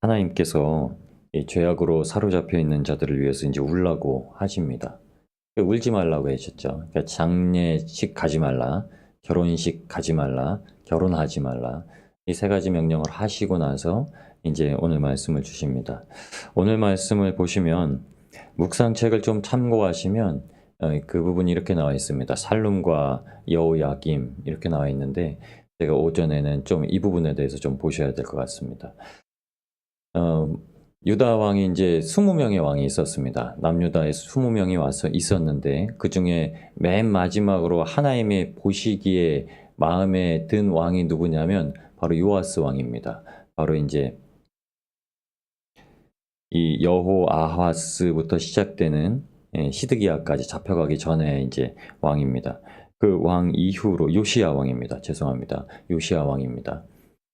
하나님께서 이 죄악으로 사로잡혀 있는 자들을 위해서 이제 울라고 하십니다. 울지 말라고 하셨죠. 그러니까 장례식 가지 말라, 결혼식 가지 말라, 결혼하지 말라. 이 세 가지 명령을 하시고 나서 이제 오늘 말씀을 주십니다. 오늘 말씀을 보시면 묵상책을 좀 참고하시면 그 부분이 이렇게 나와 있습니다. 살룸과 여호야김 이렇게 나와 있는데 제가 오전에는 좀 이 부분에 대해서 좀 보셔야 될 것 같습니다. 어, 유다 왕이 이제 20명의 왕이 있었습니다. 남유다에 20명이 와서 있었는데 그 중에 맨 마지막으로 하나님의 보시기에 마음에 든 왕이 누구냐면 바로 요아스 왕입니다. 바로 이제 이 여호아하스부터 시작되는 시드기야까지 잡혀가기 전에 이제 왕입니다. 그 왕 이후로 요시야 왕입니다. 죄송합니다. 요시야 왕입니다.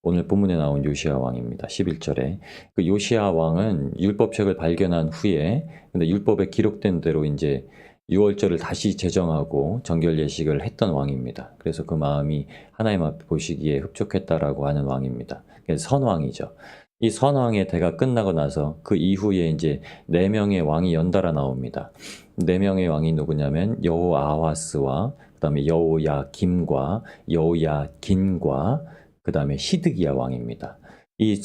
오늘 본문에 나온 요시야 왕입니다. 11절에. 그 요시야 왕은 율법책을 발견한 후에 근데 율법에 기록된 대로 이제 유월절을 다시 제정하고 정결 예식을 했던 왕입니다. 그래서 그 마음이 하나님 앞에 보시기에 흡족했다라고 하는 왕입니다. 그래서 선왕이죠. 이 선왕의 대가 끝나고 나서 그 이후에 이제 4명의 왕이 연달아 나옵니다. 4명의 왕이 누구냐면 여호아하스와 그다음에 여호야김과 여호야긴과 그다음에 시드기야 왕입니다. 이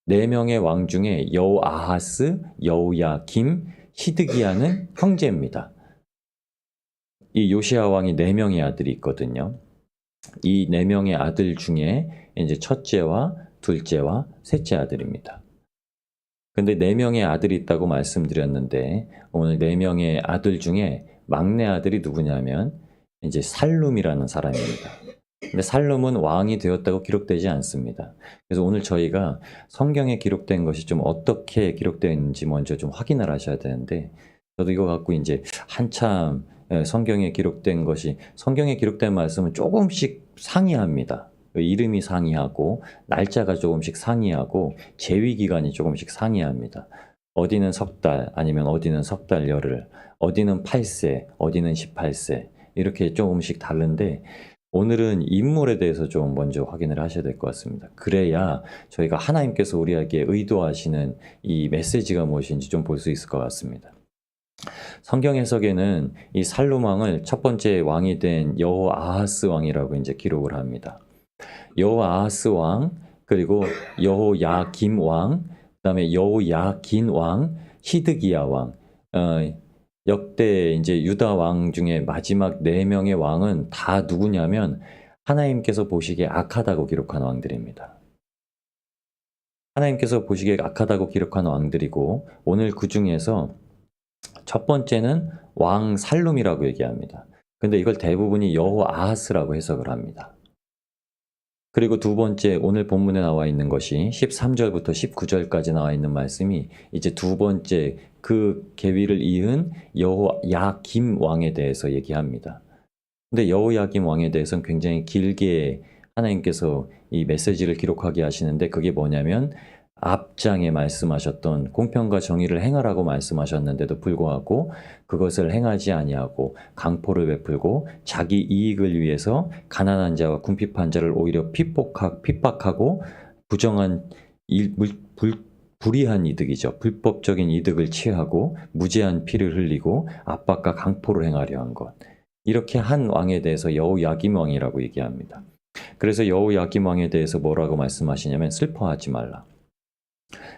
4명의 왕 중에 여호아하스, 여호야김, 시드기야는 형제입니다. 이 요시야 왕이 4명의 아들이 있거든요. 이 4명의 아들 중에 이제 첫째와 둘째와 셋째 아들입니다. 근데 4명의 아들이 있다고 말씀드렸는데 오늘 4명의 아들 중에 막내 아들이 누구냐면 이제 살룸이라는 사람입니다. 근데 살룸은 왕이 되었다고 기록되지 않습니다. 그래서 오늘 저희가 성경에 기록된 것이 좀 어떻게 기록되어 있는지 먼저 좀 확인을 하셔야 되는데 저도 이거 갖고 이제 한참 성경에 기록된 것이 성경에 기록된 말씀은 조금씩 상이합니다. 이름이 상이하고 날짜가 조금씩 상이하고 제위 기간이 조금씩 상이합니다. 어디는 석 달 아니면 어디는 석 달 열흘 어디는 8세 어디는 18세 이렇게 조금씩 다른데 오늘은 인물에 대해서 좀 먼저 확인을 하셔야 될 것 같습니다. 그래야 저희가 하나님께서 우리에게 의도하시는 이 메시지가 무엇인지 좀 볼 수 있을 것 같습니다. 성경 해석에는 이 살룸 왕을 첫 번째 왕이 된 여호아하스 왕이라고 이제 기록을 합니다. 여호아하스 왕, 그리고 여호야김 왕, 그다음에 여호야긴 왕, 시드기야 왕. 역대 이제 유다 왕 중에 마지막 4명의 왕은 다 누구냐면 하나님께서 보시기에 악하다고 기록한 왕들입니다. 하나님께서 보시기에 악하다고 기록한 왕들이고 오늘 그 중에서 첫 번째는 왕 살룸이라고 얘기합니다. 근데 이걸 대부분이 여호아하스라고 해석을 합니다. 그리고 두 번째 오늘 본문에 나와 있는 것이 13절부터 19절까지 나와 있는 말씀이 이제 두 번째 그 계위를 이은 여호야김 왕에 대해서 얘기합니다. 근데 여호야김 왕에 대해서는 굉장히 길게 하나님께서 이 메시지를 기록하게 하시는데 그게 뭐냐면 앞장에 말씀하셨던 공평과 정의를 행하라고 말씀하셨는데도 불구하고 그것을 행하지 아니하고 강포를 베풀고 자기 이익을 위해서 가난한 자와 궁핍한 자를 오히려 핍박하고 부정한 불이한 이득이죠. 불법적인 이득을 취하고 무제한 피를 흘리고 압박과 강포를 행하려 한 것. 이렇게 한 왕에 대해서 여호야김 왕이라고 얘기합니다. 그래서 여호야김 왕에 대해서 뭐라고 말씀하시냐면 슬퍼하지 말라.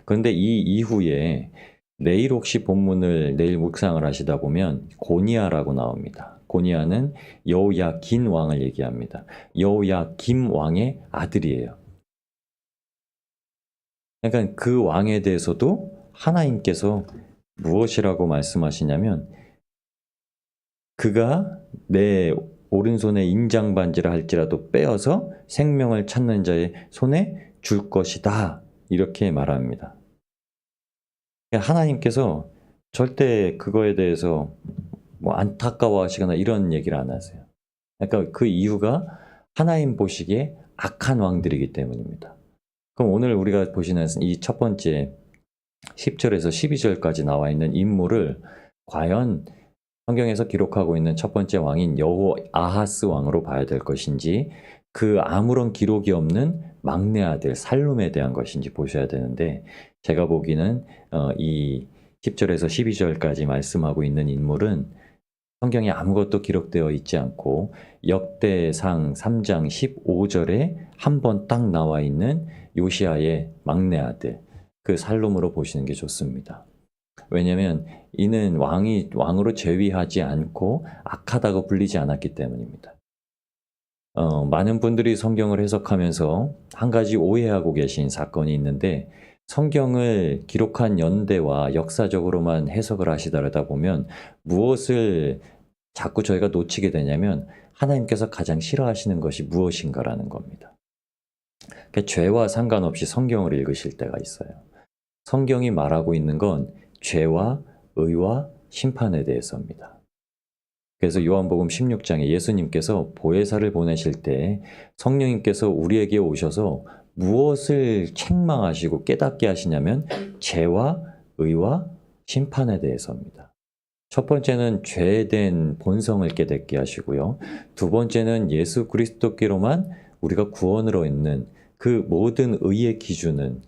그런데 이 이후에 내일 혹시 본문을 내일 묵상을 하시다 보면 고니아라고 나옵니다. 고니아는 여호야긴 왕을 얘기합니다. 여호야김 왕의 아들이에요. 그러니까 그 왕에 대해서도 하나님께서 무엇이라고 말씀하시냐면 그가 내 오른손에 인장반지를 할지라도 빼어서 생명을 찾는 자의 손에 줄 것이다. 이렇게 말합니다. 하나님께서 절대 그거에 대해서 뭐 안타까워하시거나 이런 얘기를 안 하세요. 그러니까 그 이유가 하나님 보시기에 악한 왕들이기 때문입니다. 그럼 오늘 우리가 보시는 이 첫 번째 10절에서 12절까지 나와 있는 인물을 과연 성경에서 기록하고 있는 첫 번째 왕인 여호아하스 왕으로 봐야 될 것인지 그 아무런 기록이 없는 막내 아들 살룸에 대한 것인지 보셔야 되는데, 제가 보기에는 이 10절에서 12절까지 말씀하고 있는 인물은 성경에 아무것도 기록되어 있지 않고 역대상 3장 15절에 한 번 딱 나와 있는 요시아의 막내 아들, 그 살룸으로 보시는 게 좋습니다. 왜냐하면 이는 왕으로 제위하지 않고 악하다고 불리지 않았기 때문입니다. 많은 분들이 성경을 해석하면서 한 가지 오해하고 계신 사건이 있는데, 성경을 기록한 연대와 역사적으로만 해석을 하시다 보면 무엇을 자꾸 저희가 놓치게 되냐면, 하나님께서 가장 싫어하시는 것이 무엇인가라는 겁니다. 그러니까 죄와 상관없이 성경을 읽으실 때가 있어요. 성경이 말하고 있는 건 죄와 의와 심판에 대해서입니다. 그래서 요한복음 16장에 예수님께서 보혜사를 보내실 때 성령님께서 우리에게 오셔서 무엇을 책망하시고 깨닫게 하시냐면 죄와 의와 심판에 대해서입니다. 첫 번째는 죄에 대한 본성을 깨닫게 하시고요. 두 번째는 예수 그리스도께로만 우리가 구원으로 있는 그 모든 의의 기준은,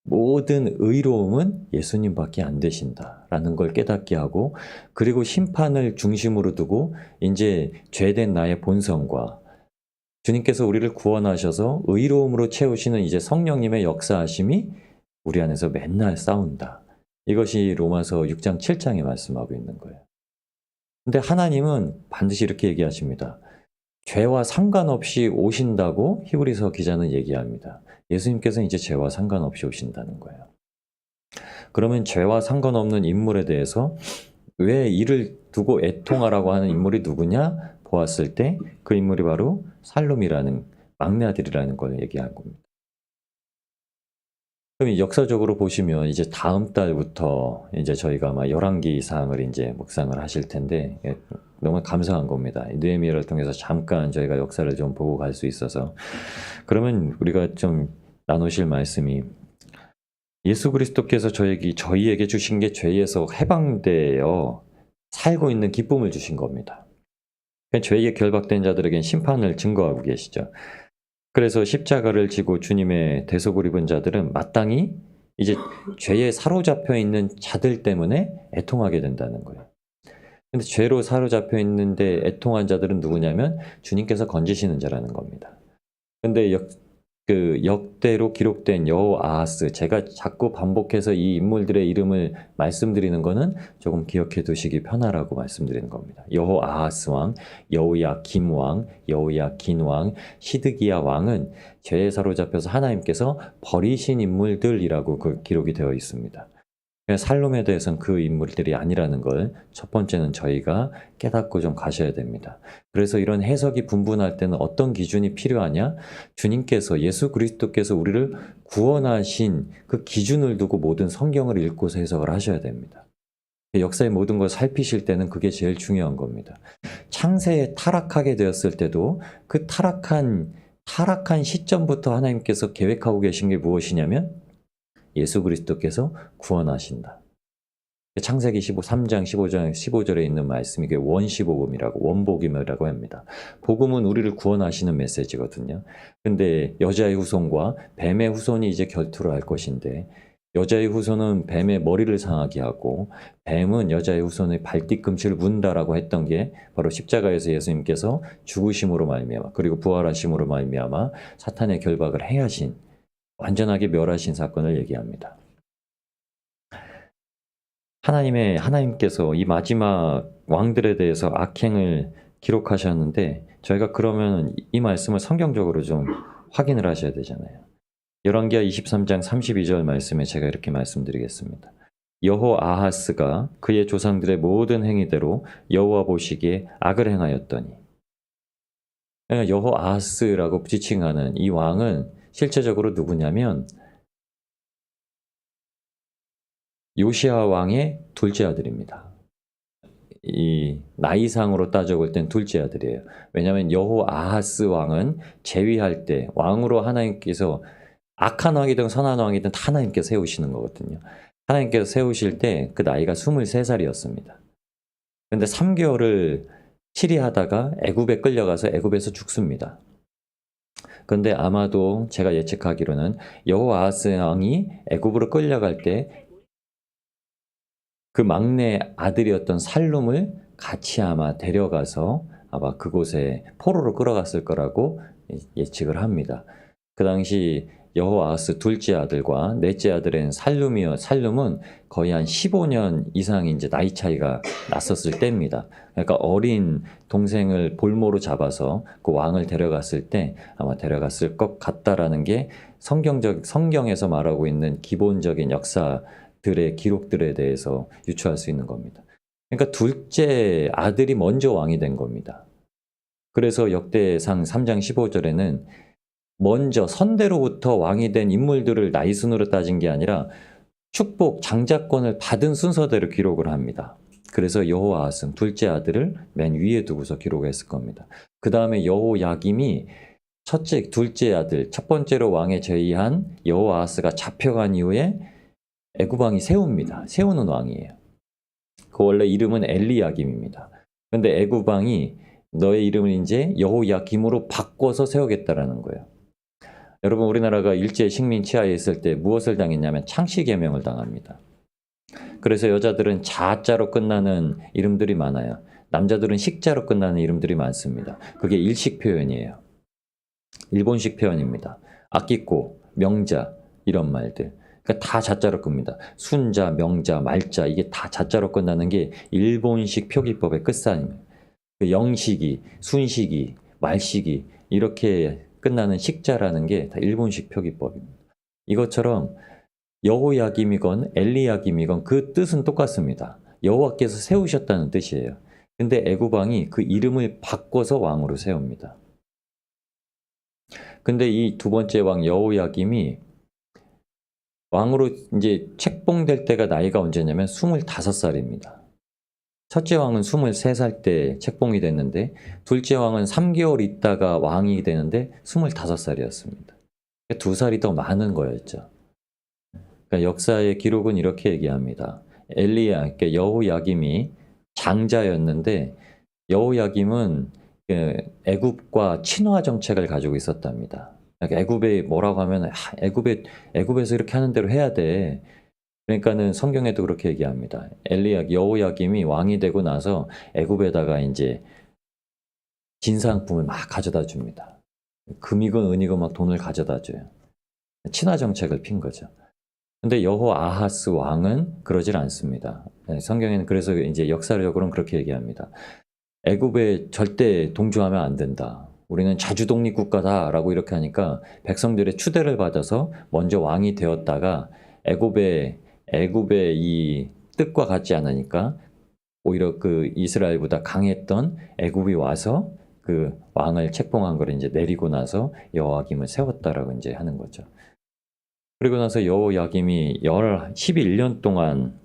모든 의로움은 예수님밖에 안 되신다라는 걸 깨닫게 하고, 그리고 심판을 중심으로 두고 이제 죄된 나의 본성과 주님께서 우리를 구원하셔서 의로움으로 채우시는 이제 성령님의 역사하심이 우리 안에서 맨날 싸운다. 이것이 로마서 6장 7장에 말씀하고 있는 거예요. 근데 하나님은 반드시 이렇게 얘기하십니다. 죄와 상관없이 오신다고 히브리서 기자는 얘기합니다. 예수님께서는 이제 죄와 상관없이 오신다는 거예요. 그러면 죄와 상관없는 인물에 대해서 왜 이를 두고 애통하라고 하는 인물이 누구냐 보았을 때 그 인물이 바로 살룸이라는 막내 아들이라는 걸 얘기한 겁니다. 그럼 역사적으로 보시면 이제 다음 달부터 이제 저희가 아마 열왕기상을 이제 묵상을 하실 텐데, 너무 감사한 겁니다. 느헤미야를 통해서 잠깐 저희가 역사를 좀 보고 갈 수 있어서. 그러면 우리가 좀 나누실 말씀이, 예수 그리스도께서 저희에게 주신 게 죄에서 해방되어 살고 있는 기쁨을 주신 겁니다. 죄에 결박된 자들에겐 심판을 증거하고 계시죠. 그래서 십자가를 지고 주님의 대속을 입은 자들은 마땅히 이제 죄에 사로잡혀 있는 자들 때문에 애통하게 된다는 거예요. 근데 죄로 사로잡혀 있는데 애통한 자들은 누구냐면 주님께서 건지시는 자라는 겁니다. 근데 역대로 기록된 여호아하스, 제가 자꾸 반복해서 이 인물들의 이름을 말씀드리는 거는 조금 기억해 두시기 편하라고 말씀드리는 겁니다. 여호아하스 왕, 여호야김 왕, 여호야긴 왕, 시드기야 왕은 죄에 사로잡혀서 하나님께서 버리신 인물들이라고 그 기록이 되어 있습니다. 살룸에 대해서는 그 인물들이 아니라는 걸 첫 번째는 저희가 깨닫고 좀 가셔야 됩니다. 그래서 이런 해석이 분분할 때는 어떤 기준이 필요하냐? 주님께서, 예수 그리스도께서 우리를 구원하신 그 기준을 두고 모든 성경을 읽고서 해석을 하셔야 됩니다. 역사의 모든 걸 살피실 때는 그게 제일 중요한 겁니다. 창세에 타락하게 되었을 때도 그 타락한 시점부터 하나님께서 계획하고 계신 게 무엇이냐면 예수 그리스도께서 구원하신다. 창세기 3장 15절에 있는 말씀이 이게 원시복음이라고, 원복음이라고 합니다. 복음은 우리를 구원하시는 메시지거든요. 근데 여자의 후손과 뱀의 후손이 이제 결투를 할 것인데, 여자의 후손은 뱀의 머리를 상하게 하고 뱀은 여자의 후손의 발뒤꿈치를 문다라고 했던 게 바로 십자가에서 예수님께서 죽으심으로 말미암아, 그리고 부활하심으로 말미암아 사탄의 결박을 해하신, 완전하게 멸하신 사건을 얘기합니다. 하나님께서 이 마지막 왕들에 대해서 악행을 기록하셨는데, 저희가 그러면 이 말씀을 성경적으로 좀 확인을 하셔야 되잖아요. 열왕기하 23장 32절 말씀에 제가 이렇게 말씀드리겠습니다. 여호아하스가 그의 조상들의 모든 행위대로 여호와 보시기에 악을 행하였더니, 그러니까 여호아하스라고 지칭하는 이 왕은 실제적으로 누구냐면 요시야 왕의 둘째 아들입니다. 이 나이상으로 따져볼 땐 둘째 아들이에요. 왜냐하면 여호아하스 왕은 재위할 때 왕으로 하나님께서 악한 왕이든 선한 왕이든 다 하나님께서 세우시는 거거든요. 하나님께서 세우실 때 그 나이가 23살이었습니다. 그런데 3개월을 치리하다가 애굽에 끌려가서 애굽에서 죽습니다. 근데 아마도 제가 예측하기로는 여호아하스 왕이 애굽으로 끌려갈 때 그 막내 아들이었던 살룸을 같이 아마 데려가서 아마 그곳에 포로로 끌어갔을 거라고 예측을 합니다. 그 당시 여호아하스 둘째 아들과 넷째 아들인 살룸은 거의 한 15년 이상 이제 나이 차이가 났었을 때입니다. 그러니까 어린 동생을 볼모로 잡아서 그 왕을 데려갔을 때 아마 데려갔을 것 같다라는 게 성경에서 말하고 있는 기본적인 역사들의 기록들에 대해서 유추할 수 있는 겁니다. 그러니까 둘째 아들이 먼저 왕이 된 겁니다. 그래서 역대상 3장 15절에는 먼저 선대로부터 왕이 된 인물들을 나이 순으로 따진 게 아니라 축복, 장자권을 받은 순서대로 기록을 합니다. 그래서 여호아하스 둘째 아들을 맨 위에 두고서 기록했을 겁니다. 그 다음에 여호야김이 둘째 아들, 첫 번째로 왕에 제의한 여호아하스가 잡혀간 이후에 애굽 왕이 세우는 왕이에요. 그 원래 이름은 엘리야김입니다. 그런데 애굽 왕이 너의 이름을 이제 여호야김으로 바꿔서 세우겠다라는 거예요. 여러분, 우리나라가 일제 식민 치하에 있을 때 무엇을 당했냐면 창씨개명을 당합니다. 그래서 여자들은 자자로 끝나는 이름들이 많아요. 남자들은 식자로 끝나는 이름들이 많습니다. 그게 일식 표현이에요. 일본식 표현입니다. 아끼꼬, 명자 이런 말들. 그러니까 다 자자로 끕니다. 순자, 명자, 말자 이게 다 자자로 끝나는 게 일본식 표기법의 끝산입니다. 그 영식이, 순식이, 말식이 이렇게 끝나는 식자라는 게 다 일본식 표기법입니다. 이것처럼 여호야김이건 엘리야김이건 그 뜻은 똑같습니다. 여호와께서 세우셨다는 뜻이에요. 근데 애굽 왕이 그 이름을 바꿔서 왕으로 세웁니다. 근데 이 두 번째 왕 여호야김이 왕으로 이제 책봉될 때가 나이가 언제냐면 25살입니다. 첫째 왕은 23살 때 책봉이 됐는데 둘째 왕은 3개월 있다가 왕이 되는데 25살이었습니다. 2살이 더 많은 거였죠. 그러니까 역사의 기록은 이렇게 얘기합니다. 그러니까 여호야김이 장자였는데 여호야김은 애굽과 친화 정책을 가지고 있었답니다. 그러니까 애굽에 뭐라고 하면 애굽에서 이렇게 하는 대로 해야 돼. 그러니까는 성경에도 그렇게 얘기합니다. 여호야김이 왕이 되고 나서 애굽에다가 이제 진상품을 막 가져다 줍니다. 금이건 은이건 막 돈을 가져다 줘요. 친화 정책을 핀 거죠. 근데 여호아하스 왕은 그러질 않습니다. 성경에는 그래서 이제 역사적으로는 그렇게 얘기합니다. 애굽에 절대 동조하면 안 된다. 우리는 자주 독립 국가다라고 이렇게 하니까 백성들의 추대를 받아서 먼저 왕이 되었다가 애굽의 이 뜻과 같지 않으니까 오히려 그 이스라엘보다 강했던 애굽이 와서 그 왕을 책봉한 걸 이제 내리고 나서 여호야김을 세웠다라고 이제 하는 거죠. 그리고 나서 여호야김이 11년 동안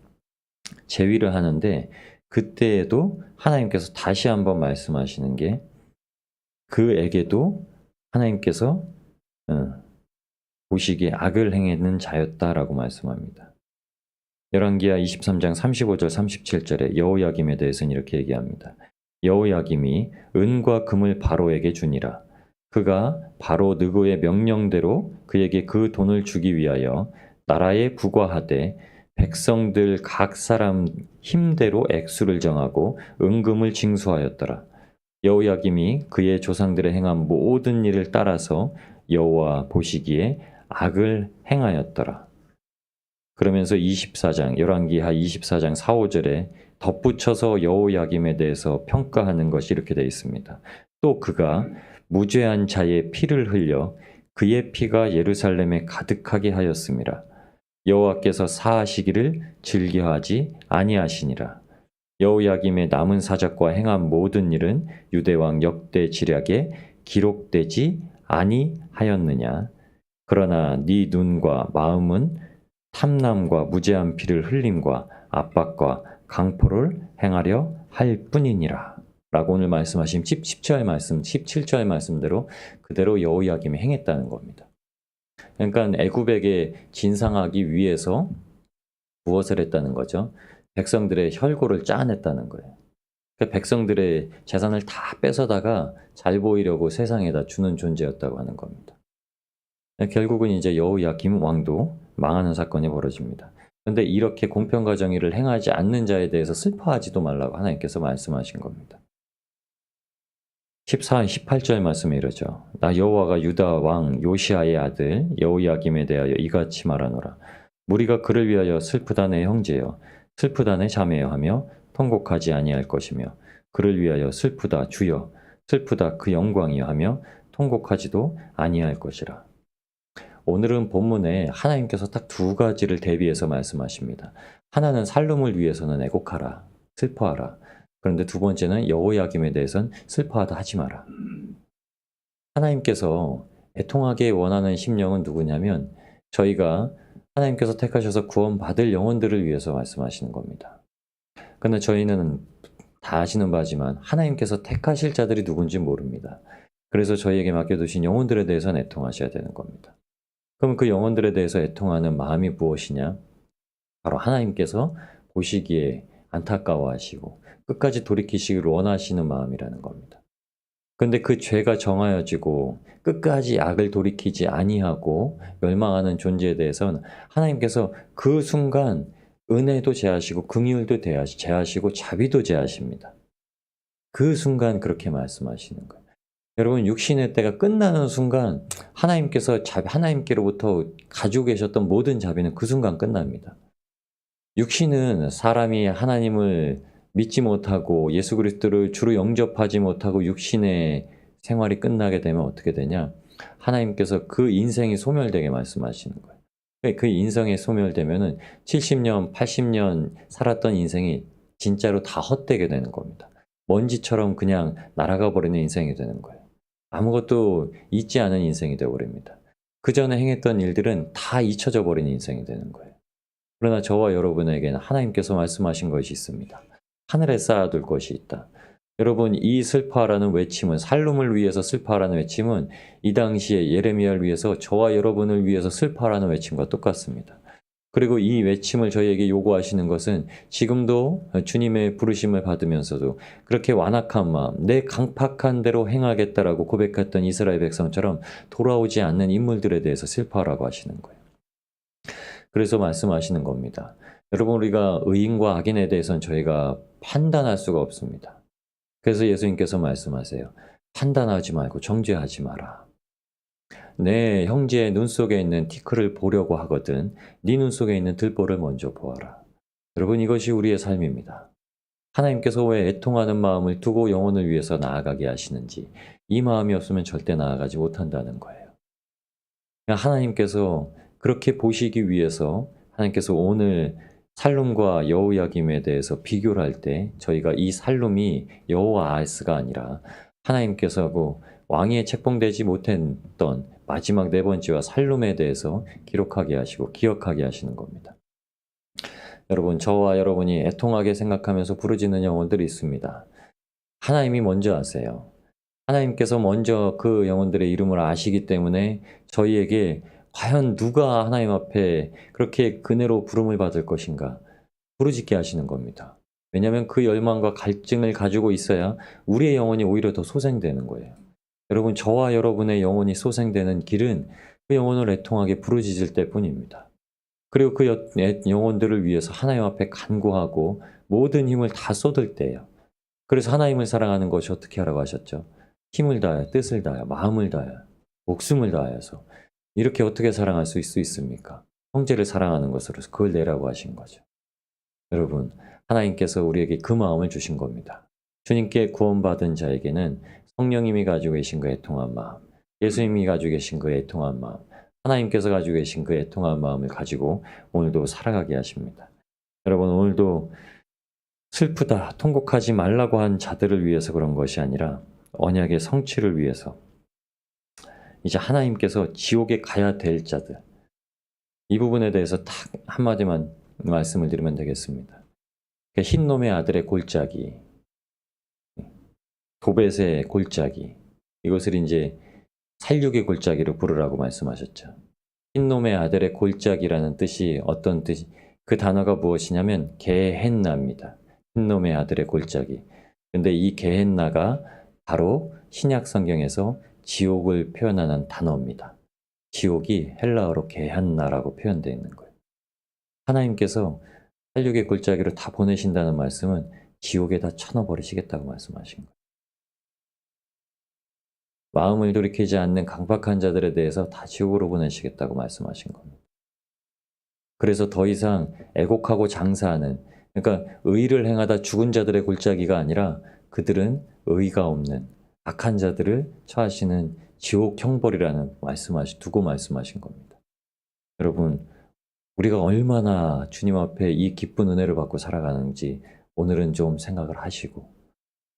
재위를 하는데 그때에도 하나님께서 다시 한번 말씀하시는 게 그에게도 하나님께서 보시기에 악을 행하는 자였다라고 말씀합니다. 열왕기하 23장 35절 37절에 여호야김에 대해서는 이렇게 얘기합니다. 여호야김이 은과 금을 바로에게 주니라. 그가 바로 느고의 명령대로 그에게 그 돈을 주기 위하여 나라에 부과하되 백성들 각 사람 힘대로 액수를 정하고 은금을 징수하였더라. 여호야김이 그의 조상들의 행한 모든 일을 따라서 여호와 보시기에 악을 행하였더라. 그러면서 열왕기하 24장 4, 5절에 덧붙여서 여호야김에 대해서 평가하는 것이 이렇게 되어 있습니다. 또 그가 무죄한 자의 피를 흘려 그의 피가 예루살렘에 가득하게 하였음이라. 여호와께서 사하시기를 즐겨하지 아니하시니라. 여호야김의 남은 사적과 행한 모든 일은 유대왕 역대 지략에 기록되지 아니하였느냐. 그러나 네 눈과 마음은 탐남과 무죄한 피를 흘림과 압박과 강포를 행하려 할 뿐이니라. 라고 오늘 말씀하신 17절 말씀대로 그대로 여호야김이 행했다는 겁니다. 그러니까 애굽에게 진상하기 위해서 무엇을 했다는 거죠? 백성들의 혈고를 짜냈다는 거예요. 백성들의 재산을 다 뺏어다가 잘 보이려고 세상에다 주는 존재였다고 하는 겁니다. 결국은 이제 여호야김 왕도 망하는 사건이 벌어집니다. 그런데 이렇게 공평과 정의를 행하지 않는 자에 대해서 슬퍼하지도 말라고 하나님께서 말씀하신 겁니다. 18절 말씀에 이러죠. 나 여호와가 유다 왕 요시아의 아들 여호야김에 대하여 이같이 말하노라. 무리가 그를 위하여 슬프다 내 형제여 슬프다 내 자매여 하며 통곡하지 아니할 것이며 그를 위하여 슬프다 주여 슬프다 그 영광이여 하며 통곡하지도 아니할 것이라. 오늘은 본문에 하나님께서 딱 두 가지를 대비해서 말씀하십니다. 하나는 살룸을 위해서는 애곡하라, 슬퍼하라. 그런데 두 번째는 여호야김에 대해서는 슬퍼하다 하지 마라. 하나님께서 애통하게 원하는 심령은 누구냐면 저희가 하나님께서 택하셔서 구원받을 영혼들을 위해서 말씀하시는 겁니다. 그런데 저희는 다 아시는 바지만 하나님께서 택하실 자들이 누군지 모릅니다. 그래서 저희에게 맡겨두신 영혼들에 대해서는 애통하셔야 되는 겁니다. 그럼 그 영혼들에 대해서 애통하는 마음이 무엇이냐? 바로 하나님께서 보시기에 안타까워하시고 끝까지 돌이키시기를 원하시는 마음이라는 겁니다. 그런데 그 죄가 정하여지고 끝까지 악을 돌이키지 아니하고 멸망하는 존재에 대해서는 하나님께서 그 순간 은혜도 제하시고 긍휼도 제하시고 자비도 제하십니다. 그 순간 그렇게 말씀하시는 거예요. 여러분 육신의 때가 끝나는 순간 하나님께로부터 가지고 계셨던 모든 자비는 그 순간 끝납니다. 육신은 사람이 하나님을 믿지 못하고 예수 그리스도를 주로 영접하지 못하고 육신의 생활이 끝나게 되면 어떻게 되냐? 하나님께서 그 인생이 소멸되게 말씀하시는 거예요. 그 인생이 소멸되면은 70년, 80년 살았던 인생이 진짜로 다 헛되게 되는 겁니다. 먼지처럼 그냥 날아가 버리는 인생이 되는 거예요. 아무것도 잊지 않은 인생이 되어버립니다. 그 전에 행했던 일들은 다 잊혀져 버린 인생이 되는 거예요. 그러나 저와 여러분에게는 하나님께서 말씀하신 것이 있습니다. 하늘에 쌓아둘 것이 있다. 여러분 이 슬퍼하라는 외침은 살룸을 위해서 슬퍼하라는 외침은 이 당시에 예레미야를 위해서 저와 여러분을 위해서 슬퍼하라는 외침과 똑같습니다. 그리고 이 외침을 저희에게 요구하시는 것은 지금도 주님의 부르심을 받으면서도 그렇게 완악한 마음, 내 강팍한 대로 행하겠다라고 고백했던 이스라엘 백성처럼 돌아오지 않는 인물들에 대해서 슬퍼하라고 하시는 거예요. 그래서 말씀하시는 겁니다. 여러분 우리가 의인과 악인에 대해서는 저희가 판단할 수가 없습니다. 그래서 예수님께서 말씀하세요. 판단하지 말고 정죄하지 마라. 내 형제의 눈 속에 있는 티끌을 보려고 하거든 네 눈 속에 있는 들보를 먼저 보아라. 여러분 이것이 우리의 삶입니다. 하나님께서 왜 애통하는 마음을 두고 영혼을 위해서 나아가게 하시는지 이 마음이 없으면 절대 나아가지 못한다는 거예요. 하나님께서 그렇게 보시기 위해서 하나님께서 오늘 살룸과 여호야김에 대해서 비교를 할 때 저희가 이 살룸이 여호아하스가 아니라 하나님께서 왕위에 책봉되지 못했던 마지막 네 번째와 살룸에 대해서 기록하게 하시고 기억하게 하시는 겁니다. 여러분 저와 여러분이 애통하게 생각하면서 부르짖는 영혼들이 있습니다. 하나님이 먼저 아세요. 하나님께서 먼저 그 영혼들의 이름을 아시기 때문에 저희에게 과연 누가 하나님 앞에 그렇게 그네로 부름을 받을 것인가 부르짖게 하시는 겁니다. 왜냐하면 그 열망과 갈증을 가지고 있어야 우리의 영혼이 오히려 더 소생되는 거예요. 여러분 저와 여러분의 영혼이 소생되는 길은 그 영혼을 애통하게 부르짖을 때뿐입니다. 그리고 그 영혼들을 위해서 하나님 앞에 간구하고 모든 힘을 다 쏟을 때예요. 그래서 하나님을 사랑하는 것이 어떻게 하라고 하셨죠? 힘을 다하여 뜻을 다하여 마음을 다하여 목숨을 다하여서 이렇게 어떻게 사랑할 수 있습니까? 형제를 사랑하는 것으로서 그걸 내라고 하신 거죠. 여러분 하나님께서 우리에게 그 마음을 주신 겁니다. 주님께 구원받은 자에게는 성령님이 가지고 계신 그 애통한 마음, 예수님이 가지고 계신 그 애통한 마음, 하나님께서 가지고 계신 그 애통한 마음을 가지고 오늘도 살아가게 하십니다. 여러분 오늘도 슬프다, 통곡하지 말라고 한 자들을 위해서 그런 것이 아니라 언약의 성취를 위해서 이제 하나님께서 지옥에 가야 될 자들 이 부분에 대해서 딱 한마디만 말씀을 드리면 되겠습니다. 흰놈의 아들의 골짜기, 도벳의 골짜기 이것을 이제 살육의 골짜기로 부르라고 말씀하셨죠. 흰놈의 아들의 골짜기라는 뜻이 어떤 뜻이 그 단어가 무엇이냐면 게헨나입니다. 흰놈의 아들의 골짜기. 근데 이 게헨나가 바로 신약 성경에서 지옥을 표현하는 단어입니다. 지옥이 헬라어로 게한나라고 표현되어 있는 거예요. 하나님께서 살육의 골짜기로 다 보내신다는 말씀은 지옥에다 쳐넣어버리시겠다고 말씀하신 거예요. 마음을 돌이키지 않는 강박한 자들에 대해서 다 지옥으로 보내시겠다고 말씀하신 겁니다. 그래서 더 이상 애곡하고 장사하는, 그러니까 의를 행하다 죽은 자들의 골짜기가 아니라 그들은 의가 없는 악한 자들을 처하시는 지옥 형벌이라는 두고 말씀하신 겁니다. 여러분, 우리가 얼마나 주님 앞에 이 기쁜 은혜를 받고 살아가는지 오늘은 좀 생각을 하시고,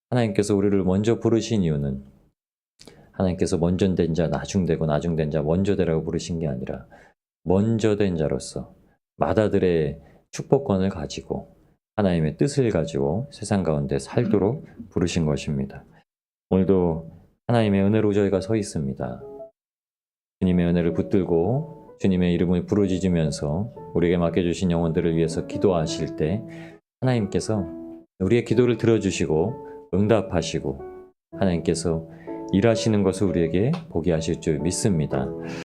하나님께서 우리를 먼저 부르신 이유는 하나님께서 먼저 된 자 나중되고 나중된 자 먼저 되라고 부르신 게 아니라 먼저 된 자로서 마다들의 축복권을 가지고 하나님의 뜻을 가지고 세상 가운데 살도록 부르신 것입니다. 오늘도 하나님의 은혜로 저희가 서 있습니다. 주님의 은혜를 붙들고 주님의 이름을 부르짖으면서 우리에게 맡겨주신 영혼들을 위해서 기도하실 때 하나님께서 우리의 기도를 들어주시고 응답하시고 하나님께서 일하시는 것을 우리에게 보게 하실 줄 믿습니다.